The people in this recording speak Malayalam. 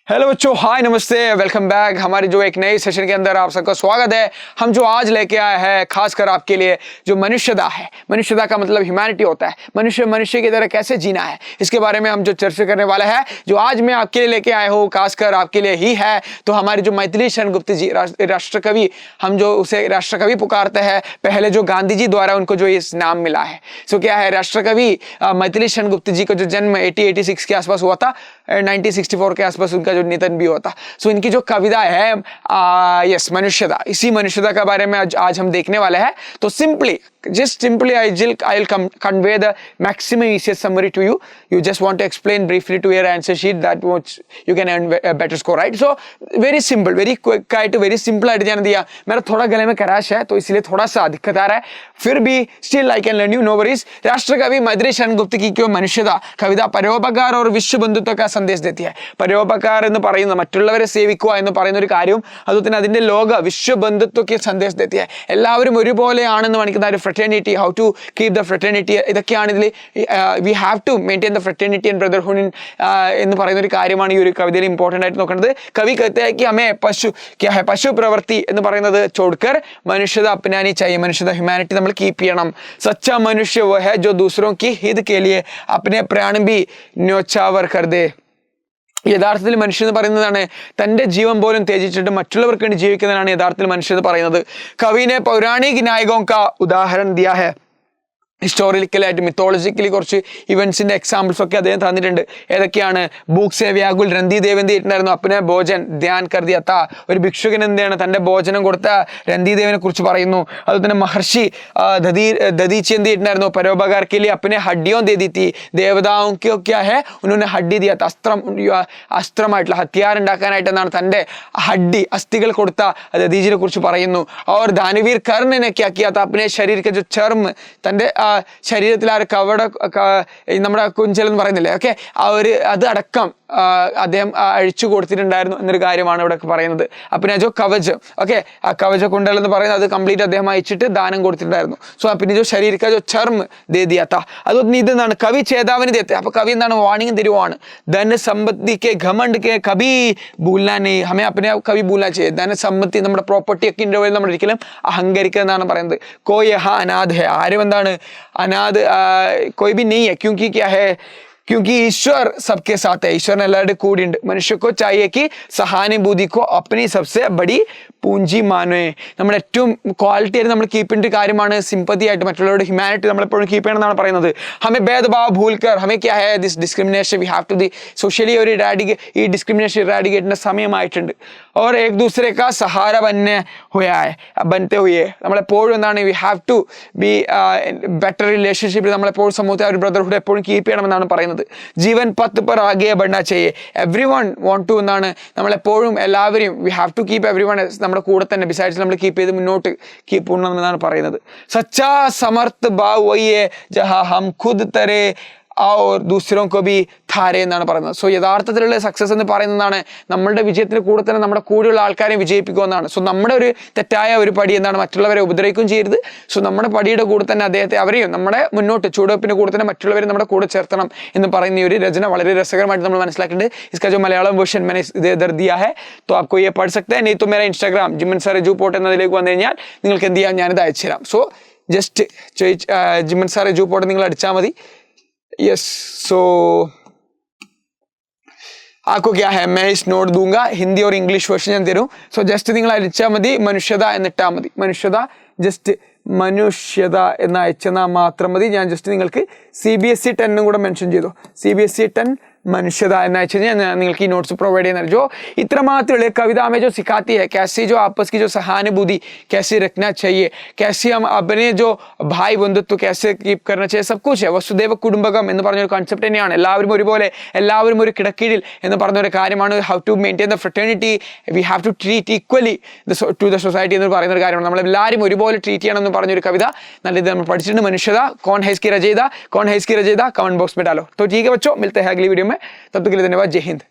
हेलो बच्चों, हाय, नमस्ते, वेलकम बैक। हमारी जो एक नई सेशन के अंदर आप सबका स्वागत है। हम जो आज लेके आए हैं खासकर आपके लिए जो मनुष्यता है, मनुष्यता का मतलब ह्यूमैनिटी होता है। मनुष्य की तरह कैसे जीना है, इसके बारे में हम जो चर्चा करने वाले हैं, जो आज मैं आपके लिए लेके आया हूँ खासकर आपके लिए ही है। तो हमारे जो मैथिली शरण गुप्त जी राष्ट्रकवि, हम जो उसे राष्ट्रकवि पुकारते हैं, पहले जो गांधी जी द्वारा उनको जो इस नाम मिला है। सो क्या है, राष्ट्रकवि मैथिली शरण गुप्त जी का जो जन्म 1886 के आसपास हुआ था, 1964 के आसपास उनका जो निधन भी होता। सो इनकी जो कविता है यस मनुष्यता, इसी मनुष्यता के बारे में आज हम देखने वाले हैं। तो simply I'll convey the maximum easiest summary to you. You just want to explain briefly to your answer sheet that much you can earn a better score, right? So very simple, very quick आയിട്ട് very simple आയിട്ട് जान दिया। मेरा थोड़ा गले में खराश है तो इसलिए थोड़ा सा दिक्कत आ रहा है, फिर भी still I can learn you, no worries। राष्ट्रकवि Maithili Sharan Gupt की क्यों मनुष्यता कविता പരോപകാര और विश्व बंधुत्व का संदेश देती है। പരോപകാര എന്ന് പറയുന്നത് മറ്റുള്ളവരെ സേവിക്കുക എന്ന് പറയുന്ന ഒരു കാര്യവും അതുപോലെ തന്നെ അതിന്റെ ലോക വിശ്വ ബന്ധുത്വಕ್ಕೆ संदेश देती है। എല്ലാവരും ഒരുപോലെയാണെന്ന് കാണിക്കുന്ന ഒരു fraternity, how to keep the fraternity, ഇതൊക്കെയാണ് ഇതിൽ we have to maintain the fraternity and brotherhood എന്ന് പറയുന്ന ഒരു കാര്യമാണ് ഈ ഒരു കവിതയിൽ ഇമ്പോർട്ടൻ്റ് ആയിട്ട് നോക്കേണ്ടത്। കവി कहते हैं कि हमें पशु क्या है, पशु प्रवृत्ति എന്ന് പറയുന്നത് छोड़कर मनुष्यता अपनानी चाहिए। मनुष्यता ह्यूमैनिटी നമ്മൾ കീപ്പ് ചെയ്യണം। सच्चा मनुष्य वो है जो दूसरों की हित के लिए अपने प्राण भी न्योछावर कर दे। യഥാർത്ഥത്തിൽ മനുഷ്യൻ എന്ന് പറയുന്നതാണ് തൻ്റെ ജീവൻ പോലും ത്യജിച്ചിട്ട് മറ്റുള്ളവർക്ക് വേണ്ടി ജീവിക്കുന്നതാണ് യഥാർത്ഥത്തിൽ മനുഷ്യൻ എന്ന് പറയുന്നത്। കവിനെ പൗരാണിക നായകോं का उदाहरण दिया है। ഹിസ്റ്റോറിക്കലായിട്ട് മിത്തോളജിക്കലി കുറച്ച് ഇവൻസിന്റെ എക്സാമ്പിൾസ് ഒക്കെ അദ്ദേഹം തന്നിട്ടുണ്ട്। ഏതൊക്കെയാണ്? ഭൂക് സേ വ്യാകുൽ രന്തി ദേവ് എന്ത് ചെയ്തിട്ടുണ്ടായിരുന്നു? അപ്പനെ ഭോജൻ ധ്യാൻ കർദി അത്ത, ഒരു ഭിക്ഷുകൻ എന്താണ് തൻ്റെ ഭോജനം കൊടുത്ത രന്തി ദേവിനെ കുറിച്ച് പറയുന്നു। അതുപോലെ തന്നെ മഹർഷി ദദീച്ചി എന്ത് ചെയ്തിട്ടുണ്ടായിരുന്നു? പരോപകാർ के लिए अपने हड्डियों दे दी थी, देवताओं को क्या है उन्होंने हड्डी दिया था। അസ്ത്രമായിട്ടുള്ള ഹത്യാർ ഉണ്ടാക്കാനായിട്ട് എന്താണ് തൻ്റെ ഹഡ്ഡി അസ്ഥികൾ കൊടുത്ത ദദീജിനെ കുറിച്ച് പറയുന്നു। और दानवीर कर्ण ने क्या किया था? अपने शरीर के जो चर्म തൻ്റെ ശരീരത്തിൽ ആ ഒരു കവട നമ്മുടെ കുഞ്ചൽ എന്ന് പറയുന്നില്ലേ, ഓക്കെ, ആ ഒരു അത് അടക്കം അദ്ദേഹം അഴിച്ചു കൊടുത്തിട്ടുണ്ടായിരുന്നു എന്നൊരു കാര്യമാണ് ഇവിടെ പറയുന്നത്। പിന്നെ ജോ കവച്, ഓക്കെ, ആ കവച കുണ്ടൽ എന്ന് പറയുന്നത് അത് കംപ്ലീറ്റ് അദ്ദേഹം അയച്ചിട്ട് ദാനം കൊടുത്തിട്ടുണ്ടായിരുന്നു। സോ പിന്നെ ജോ ശരീര കാ ജോ ചർമ്മ ദേ ദിയാ താ, അതുകൊണ്ട് ഇതെന്താണ് കവി ചേതാവനി ദേത്തെ। അപ്പൊ കവി എന്താണ് വാണിംഗ് തരുവാണ്। ധന സമ്പത്തി കെ ഘമണ്ഡ് കെ കഭി ഭൂൽനാ നെഹി, ഹമേ അപ്നെ കഭി ഭൂൽനാ ചാഹിയെ। ധനസമ്പത്തി നമ്മുടെ പ്രോപ്പർട്ടി ഒക്കെ ഉണ്ടെങ്കിൽ നമ്മൾ ഒരിക്കലും അഹങ്കരിക്കുക എന്നാണ് പറയുന്നത്। കോയ് യഹാ അനാഥ് ഹെ, ആരും എന്താണ് अनाथ कोई भी नहीं है, क्योंकि क्या है, क्योंकि ईश्वर सबके साथ है। ईश्वर ने लड़ कूड़ी। मनुष्य को चाहिए कि सहानुभूति को अपनी सबसे बड़ी പൂഞ്ചി മാനേ। നമ്മുടെ ഏറ്റവും ക്വാളിറ്റി ആയിട്ട് നമ്മൾ കീപ്പ് ചെയ്യേണ്ട കാര്യമാണ് സിമ്പതി ആയിട്ട് മറ്റുള്ളവരുടെ ഹ്യൂമാനിറ്റി നമ്മൾ എപ്പോഴും കീപ്പ് ചെയ്യണം എന്നാണ് പറയുന്നത്। ഹമേ ഭേദഭാവ് ഭൂൽക്കർ ഹമേ ക്യാ ഹേ this discrimination we have to the socially ഒരു ഈ ഡിസ്ക്രിമിനേഷൻ ഇറാഡിക്കേറ്റിന്റെ സമയമായിട്ടുണ്ട്। और एक दूसरे का सहारा बनते हुए നമ്മളെപ്പോഴും എന്താണ് we have to be better relationship, നമ്മളെപ്പോഴും സമൂഹത്തെ ഒരു ബ്രദർഹുഡ് എപ്പോഴും കീപ്പ് ചെയ്യണമെന്നാണ് പറയുന്നത്। ജീവൻ പത്ത് पर आगे बढ़ना चाहिए। एवरीवन वांट टू എന്താണ് നമ്മളെപ്പോഴും എല്ലാവരെയും we have to keep everyone നമ്മുടെ കൂടെ തന്നെ ബിസൈഡ്സ് നമ്മൾ കീപ്പ് ചെയ്ത് മുന്നോട്ട് കീപ്പ് ചെയ്യണമെന്നാണ് പറയുന്നത്। സച്ചാ സമർത്ഥ ഭാവ് വഹി ഹൈ ജഹാ ഹം ഖുദ് തരേ और दूसरों को भी थारे എന്നാണ് പറയുന്നത്। സോ യഥാർത്ഥത്തിലുള്ള സക്സസ് എന്ന് പറയുന്നതാണ് നമ്മളുടെ വിജയത്തിന് കൂടെ തന്നെ നമ്മുടെ കൂടെയുള്ള ആൾക്കാരെ വിജയിപ്പിക്കുക എന്നാണ്। സോ നമ്മുടെ ഒരു തെറ്റായ ഒരു പടി എന്താണ്, മറ്റുള്ളവരെ ഉപദ്രവിക്കുകയും ചെയ്യരുത്। സോ നമ്മുടെ പടിയുടെ കൂടെ തന്നെ അദ്ദേഹത്തെ അവരെയും നമ്മുടെ മുന്നോട്ട് ചുവടുവെപ്പിന്റെ കൂടെ തന്നെ മറ്റുള്ളവരെ നമ്മുടെ കൂടെ ചേർത്തണം എന്ന് പറയുന്ന ഈ ഒരു രചന വളരെ രസകരമായിട്ട് നമ്മൾ മനസ്സിലാക്കിയിട്ടുണ്ട്। इसका जो मलयालम वर्ഷൻ मैंने इधर दिया है तो आपको ये पढ़ सकते हैं। नहीं तो मेरा इंस्टाग्राम ജിമൻ സാർ എജു പോട്ട് എന്നതിലേക്ക് വന്നു കഴിഞ്ഞാൽ നിങ്ങൾക്ക് എന്ത് ചെയ്യാം, ഞാനിത് അയച്ചു തരാം। സോ ജസ്റ്റ് ജിമൻ സാർ എജു പോട്ട് നിങ്ങൾ അടിച്ചാൽ മതി। यस, सो आपको क्या है, मैं इस नोट दूंगा, हिंदी और इंग्लिश वर्ഷൻ ഞാൻ തരും। സോ ജസ്റ്റ് നിങ്ങൾ അയച്ചാൽ മതി മനുഷ്യത എന്നിട്ടാൽ മതി। മനുഷ്യത ജസ്റ്റ് മനുഷ്യത എന്ന് അയച്ചെന്നാൽ മാത്രം മതി। ഞാൻ ജസ്റ്റ് നിങ്ങൾക്ക് CBSE 10 കൂടെ മെൻഷൻ ചെയ്തു। CBSE 10 മനുഷ്യത എന്ന് അയച്ചു കഴിഞ്ഞാൽ നിങ്ങൾക്ക് ഈ നോട്ട്സ് പ്രൊവൈഡ് ചെയ്യുന്ന जो इतना मात्र कविता में जो सिखाती है कैसे जो आपस की जो सहानुभूति कैसे रखना चाहिए, कैसे हम अपने जो भाई बंधुत्व कैसे कीप करना चाहिए, सब कुछ है। വസുദേവ കുടുംബകം എന്ന് പറഞ്ഞൊരു കോൺസെപ്റ്റ് തന്നെയാണ്। എല്ലാവരും ഒരുപോലെ, എല്ലാവരും ഒരു കിടക്കീഴിൽ എന്ന് പറഞ്ഞൊരു കാര്യമാണ്। How to maintain the fraternity, we have to treat equally to the society എന്ന് പറയുന്ന ഒരു കാര്യമാണ്। നമ്മളെല്ലാവരും ഒരുപോലെ ട്രീറ്റ് ചെയ്യണം എന്ന് പറഞ്ഞൊരു കവിത നല്ലത് നമ്മൾ പഠിച്ചിട്ടുണ്ട്। മനുഷ്യത कौन है इसकी रचयिता, कौन है इसकी रचयिता, कमेंट बॉक्स में डालो। तो ठीक है बच्चों, मिलते हैं अगली वीडियो में। तब तक के लिए धन्यवाद। जय हिंद।